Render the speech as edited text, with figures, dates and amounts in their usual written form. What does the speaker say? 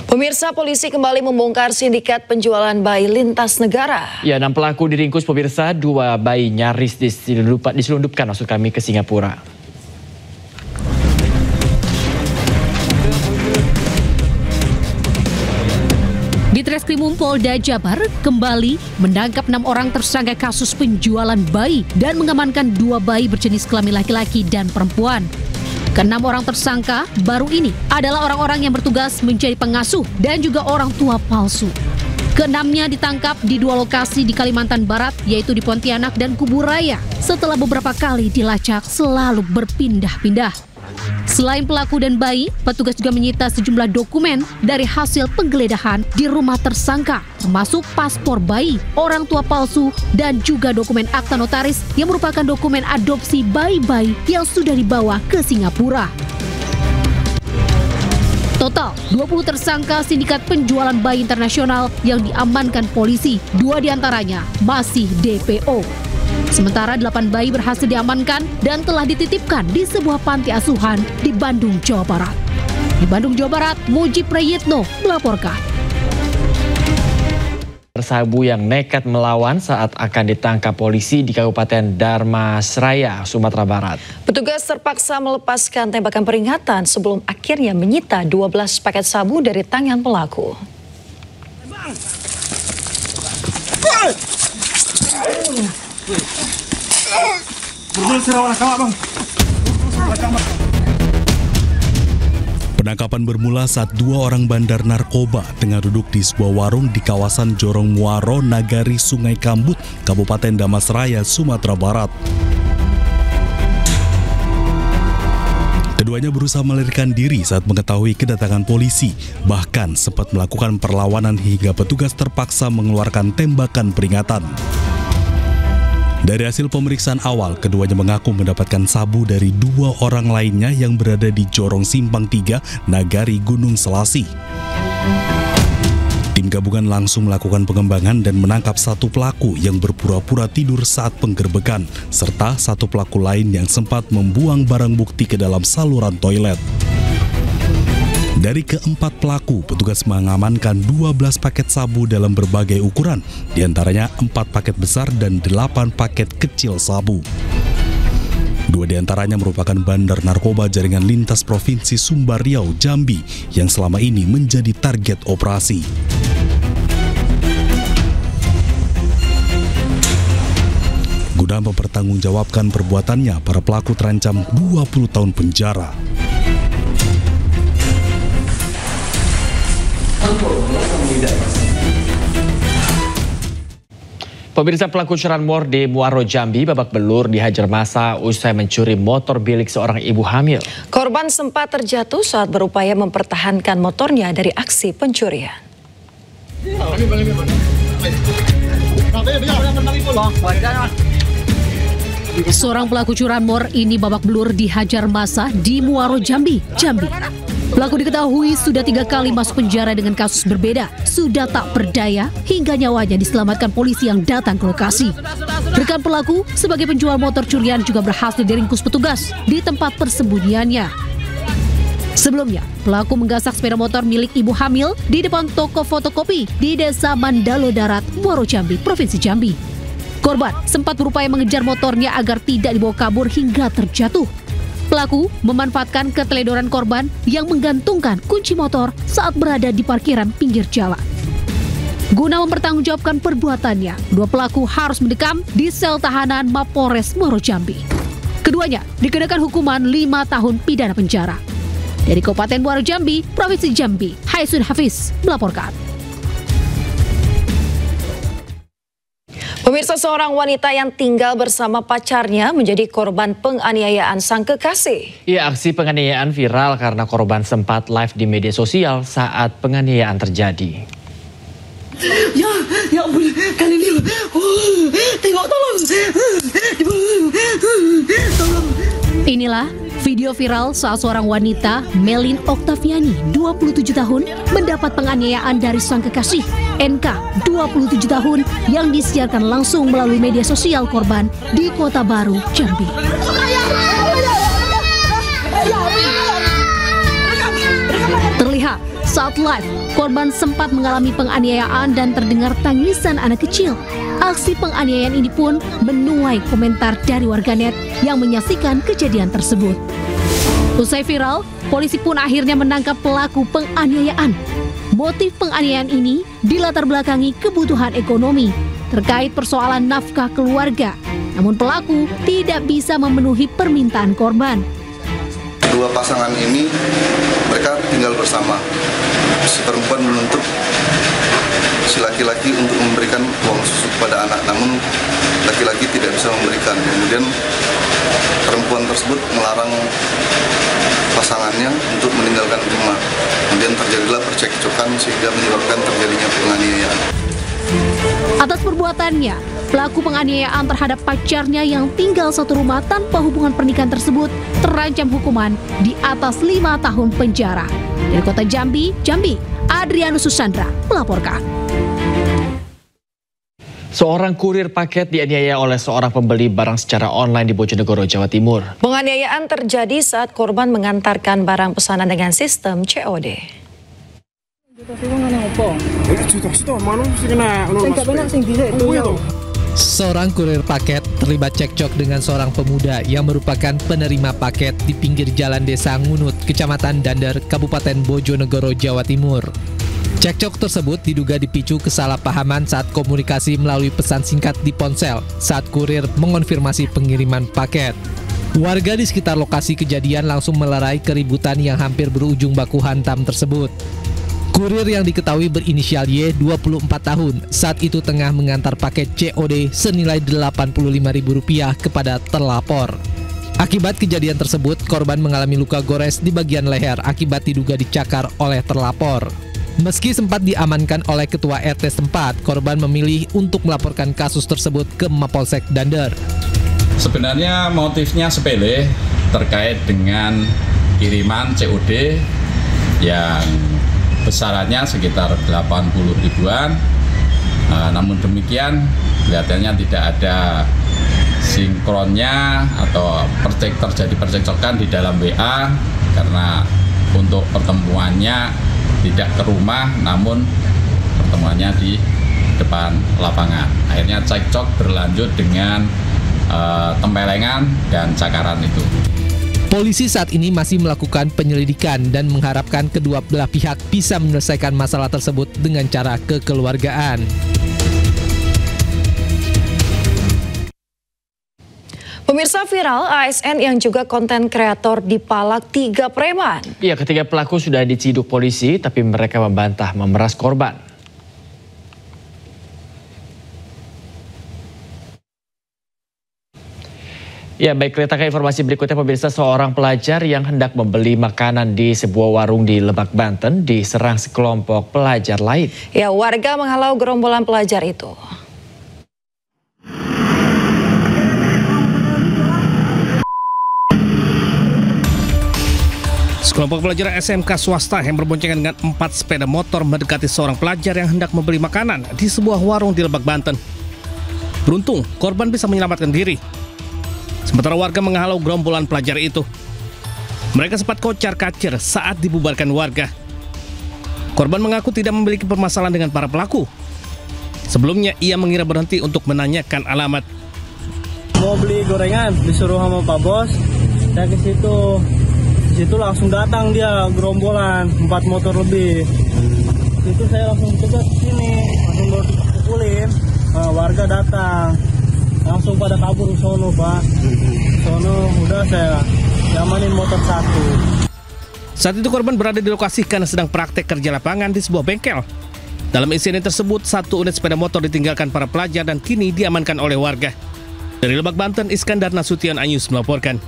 Pemirsa, polisi kembali membongkar sindikat penjualan bayi lintas negara. Ya, 6 pelaku diringkus pemirsa, 2 bayi nyaris diselundupkan ke Singapura. Ditreskrimum Polda Jabar kembali menangkap 6 orang tersangka kasus penjualan bayi dan mengamankan 2 bayi berjenis kelamin laki-laki dan perempuan. Ke-6 orang tersangka baru ini adalah orang-orang yang bertugas menjadi pengasuh dan juga orang tua palsu. Ke-6-nya ditangkap di 2 lokasi di Kalimantan Barat, yaitu di Pontianak dan Kuburaya, setelah beberapa kali dilacak selalu berpindah-pindah. Selain pelaku dan bayi, petugas juga menyita sejumlah dokumen dari hasil penggeledahan di rumah tersangka, termasuk paspor bayi, orang tua palsu, dan juga dokumen akta notaris yang merupakan dokumen adopsi bayi-bayi yang sudah dibawa ke Singapura. Total, 20 tersangka sindikat penjualan bayi internasional yang diamankan polisi, 2 diantaranya masih DPO. Sementara 8 bayi berhasil diamankan dan telah dititipkan di sebuah panti asuhan di Bandung, Jawa Barat. Di Bandung, Jawa Barat, Mujib Prayitno melaporkan. Sabu yang nekat melawan saat akan ditangkap polisi di Kabupaten Dharmasraya, Sumatera Barat. Petugas terpaksa melepaskan tembakan peringatan sebelum akhirnya menyita 12 paket sabu dari tangan pelaku. Penangkapan bermula saat 2 orang bandar narkoba tengah duduk di sebuah warung di kawasan Jorong Muaro, Nagari, Sungai Kambut, Kabupaten Dharmasraya, Sumatera Barat. Keduanya berusaha melarikan diri saat mengetahui kedatangan polisi, bahkan sempat melakukan perlawanan hingga petugas terpaksa mengeluarkan tembakan peringatan. Dari hasil pemeriksaan awal, keduanya mengaku mendapatkan sabu dari 2 orang lainnya yang berada di Jorong Simpang 3, Nagari, Gunung Selasi. Tim gabungan langsung melakukan pengembangan dan menangkap 1 pelaku yang berpura-pura tidur saat penggerbekan, serta 1 pelaku lain yang sempat membuang barang bukti ke dalam saluran toilet. Dari ke-4 pelaku, petugas mengamankan 12 paket sabu dalam berbagai ukuran, diantaranya 4 paket besar dan 8 paket kecil sabu. 2 diantaranya merupakan bandar narkoba jaringan lintas Provinsi Sumbar Riau, Jambi, yang selama ini menjadi target operasi. Guna mempertanggungjawabkan perbuatannya, para pelaku terancam 20 tahun penjara. Pemirsa, pelaku curanmor di Muaro, Jambi babak belur dihajar massa usai mencuri motor milik seorang ibu hamil. Korban sempat terjatuh saat berupaya mempertahankan motornya dari aksi pencurian. Seorang pelaku curanmor ini babak belur dihajar massa di Muaro, Jambi. Pelaku diketahui sudah 3 kali masuk penjara dengan kasus berbeda. Sudah tak berdaya hingga nyawanya diselamatkan polisi yang datang ke lokasi. Rekan pelaku sebagai penjual motor curian juga berhasil diringkus petugas di tempat persembunyiannya. Sebelumnya, pelaku menggasak sepeda motor milik ibu hamil di depan toko fotokopi di Desa Mandalo Darat, Muaro Jambi, Provinsi Jambi. Korban sempat berupaya mengejar motornya agar tidak dibawa kabur hingga terjatuh. Pelaku memanfaatkan keteledoran korban yang menggantungkan kunci motor saat berada di parkiran pinggir jalan. Guna mempertanggungjawabkan perbuatannya, 2 pelaku harus mendekam di sel tahanan Mapolres Muaro Jambi. Keduanya dikenakan hukuman 5 tahun pidana penjara. Dari Kabupaten Muaro Jambi, Provinsi Jambi, Haisun Hafiz melaporkan. Pemirsa, seorang wanita yang tinggal bersama pacarnya menjadi korban penganiayaan sang kekasih. Ya, aksi penganiayaan viral karena korban sempat live di media sosial saat penganiayaan terjadi. Ya ampun, kali ini, tengok, tolong. Inilah video viral saat seorang wanita, Melin Oktaviani, 27 tahun, mendapat penganiayaan dari sang kekasih, NK, 27 tahun, yang disiarkan langsung melalui media sosial korban di Kota Baru, Jambi. Terlihat Saat live, korban sempat mengalami penganiayaan dan terdengar tangisan anak kecil. Aksi penganiayaan ini pun menuai komentar dari warganet yang menyaksikan kejadian tersebut. Usai viral, polisi pun akhirnya menangkap pelaku penganiayaan. Motif penganiayaan ini dilatar belakangi kebutuhan ekonomi terkait persoalan nafkah keluarga. Namun pelaku tidak bisa memenuhi permintaan korban. Dua pasangan ini mereka tinggal bersama. Si perempuan menuntut si laki-laki untuk memberikan uang susu kepada anak, namun laki-laki tidak bisa memberikan. Kemudian perempuan tersebut melarang pasangannya untuk meninggalkan rumah. Kemudian terjadilah percekcokan sehingga menyebabkan terjadinya penganiayaan. Atas perbuatannya, pelaku penganiayaan terhadap pacarnya yang tinggal satu rumah tanpa hubungan pernikahan tersebut terancam hukuman di atas 5 tahun penjara. Dari kota Jambi, Adrianus Susandra melaporkan. Seorang kurir paket dianiaya oleh seorang pembeli barang secara online di Bojonegoro, Jawa Timur. Penganiayaan terjadi saat korban mengantarkan barang pesanan dengan sistem COD. Seorang kurir paket terlibat cekcok dengan seorang pemuda yang merupakan penerima paket di pinggir jalan Desa Ngunut, Kecamatan Dander, Kabupaten Bojonegoro, Jawa Timur. Cekcok tersebut diduga dipicu kesalahpahaman saat komunikasi melalui pesan singkat di ponsel saat kurir mengonfirmasi pengiriman paket. Warga di sekitar lokasi kejadian langsung melerai keributan yang hampir berujung baku hantam tersebut. Kurir yang diketahui berinisial Y, 24 tahun, saat itu tengah mengantar paket COD senilai Rp85.000 kepada terlapor. Akibat kejadian tersebut, korban mengalami luka gores di bagian leher akibat diduga dicakar oleh terlapor. Meski sempat diamankan oleh ketua RT setempat, korban memilih untuk melaporkan kasus tersebut ke Mapolsek Dander. Sebenarnya motifnya sepele terkait dengan kiriman COD yang besarannya sekitar 80 ribuan. Namun demikian kelihatannya tidak ada sinkronnya atau terjadi percekcokan di dalam WA karena untuk pertemuannya tidak ke rumah namun pertemuannya di depan lapangan. Akhirnya cekcok berlanjut dengan tempelengan dan cakaran itu. Polisi saat ini masih melakukan penyelidikan dan mengharapkan kedua belah pihak bisa menyelesaikan masalah tersebut dengan cara kekeluargaan. Pemirsa, viral ASN yang juga konten kreator dipalak 3 preman. Ya, ketiga pelaku sudah diciduk polisi, tapi mereka membantah memeras korban. Ya, baik, kita ke informasi berikutnya pemirsa. Seorang pelajar yang hendak membeli makanan di sebuah warung di Lebak, Banten diserang sekelompok pelajar lain. Ya, warga menghalau gerombolan pelajar itu. Sekelompok pelajar SMK swasta yang berboncengan dengan 4 sepeda motor mendekati seorang pelajar yang hendak membeli makanan di sebuah warung di Lebak, Banten. Beruntung, korban bisa menyelamatkan diri. Sementara warga menghalau gerombolan pelajar itu. Mereka sempat kocar-kacir saat dibubarkan warga. Korban mengaku tidak memiliki permasalahan dengan para pelaku. Sebelumnya ia mengira berhenti untuk menanyakan alamat. Mau beli gorengan, disuruh sama Pak Bos. Saya ke situ. Di situ langsung datang dia gerombolan 4 motor lebih. Itu saya langsung cepat sini, langsung dipukulin. Warga datang. Langsung pada kabur sono, Pak. Sono udah saya nyamanin motor 1. Saat itu korban berada di lokasi karena sedang praktek kerja lapangan di sebuah bengkel. Dalam insiden tersebut, 1 unit sepeda motor ditinggalkan para pelajar dan kini diamankan oleh warga. Dari Lebak, Banten, Iskandar Nasution Anyus melaporkan.